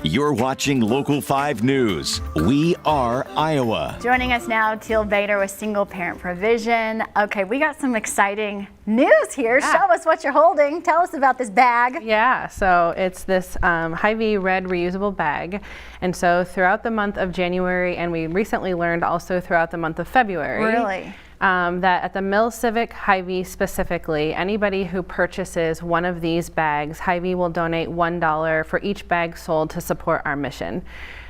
You're watching Local 5 News. We are Iowa. Joining us now, Teal Bader with Single Parent Provision. Okay, we got some exciting news here. Yeah. Show us what you're holding. Tell us about this bag. Yeah, so it's this Hy-Vee red reusable bag. And so throughout the month of January, and we recently learned also throughout the month of February. Really? That at the Mill Civic Hy-Vee specifically, anybody who purchases one of these bags, Hy-Vee will donate $1 for each bag sold to support our mission.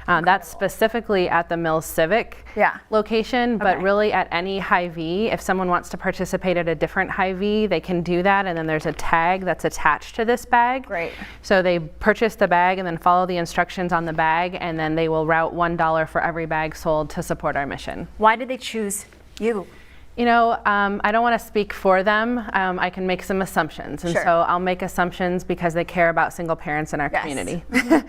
That's specifically at the Mill Civic location, but really at any Hy-Vee. If someone wants to participate at a different Hy-Vee, they can do that, and then there's a tag that's attached to this bag. Great. So they purchase the bag and then follow the instructions on the bag, and then they will route $1 for every bag sold to support our mission. Why did they choose you? You know, I don't want to speak for them. I can make some assumptions. And so I'll make assumptions because they care about single parents in our community.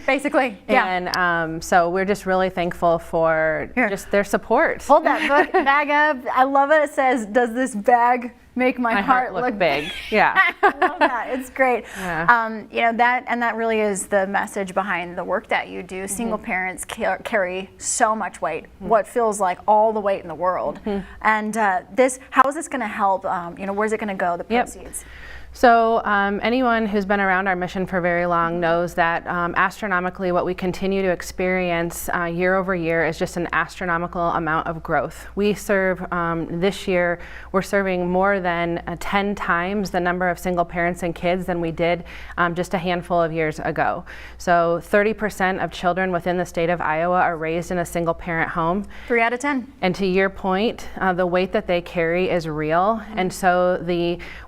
Basically, yeah. And so we're just really thankful for just their support. Hold that bag up. I love it. It says, does this bag make my heart look big? Yeah. I love that. It's great. Yeah. You know, that really is the message behind the work that you do. Single parents carry so much weight, what feels like all the weight in the world. And how is this going to help? You know, where's it going to go, the proceeds? So anyone who's been around our mission for very long knows that astronomically what we continue to experience year over year is just an astronomical amount of growth. We serve, this year, we're serving more than 10 times the number of single parents and kids than we did just a handful of years ago. So 30% of children within the state of Iowa are raised in a single parent home. 3 out of 10. And to your point, the weight that they carry is real. And so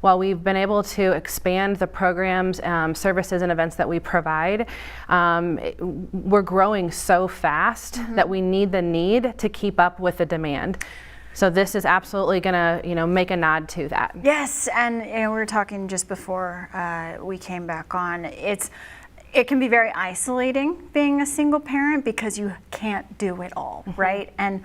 while we've been able to expand the programs, services, and events that we provide, we're growing so fast that we need to keep up with the demand. So this is absolutely going to, you know, make a nod to that. Yes, and you know, we were talking just before we came back on. It can be very isolating being a single parent because you can't do it all, right? And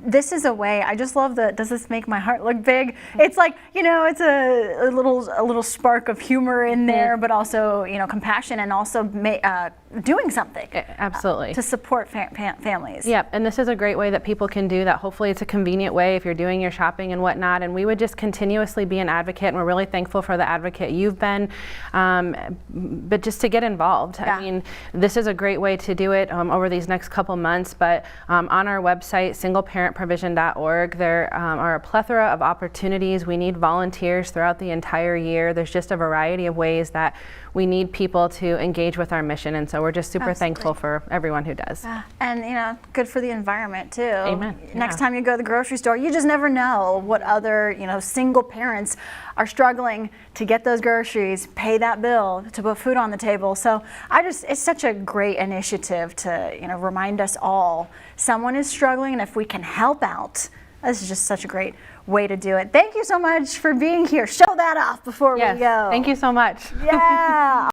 this is a way. I just love does this make my heart look big? It's like, you know, it's a little spark of humor in there, but also, you know, compassion, and also doing something. Absolutely. To support families. Yep, and this is a great way that people can do that. Hopefully it's a convenient way if you're doing your shopping and whatnot, and we would just continuously be an advocate, and we're really thankful for the advocate you've been, but just to get involved. I mean, this is a great way to do it over these next couple months, but on our website, singleparentprovision.org, there are a plethora of opportunities. We need volunteers throughout the entire year. There's just a variety of ways that we need people to engage with our mission, and so we're just super thankful for everyone who does. And you know, good for the environment too. Amen. Next time you go to the grocery store, you just never know what other, you know, single parents are struggling to get those groceries, pay that bill, to put food on the table. So it's such a great initiative to, you know, remind us all someone is struggling, and if we can help out, this is just such a great way to do it. Thank you so much for being here. Show that off before we go. Thank you so much. Yeah.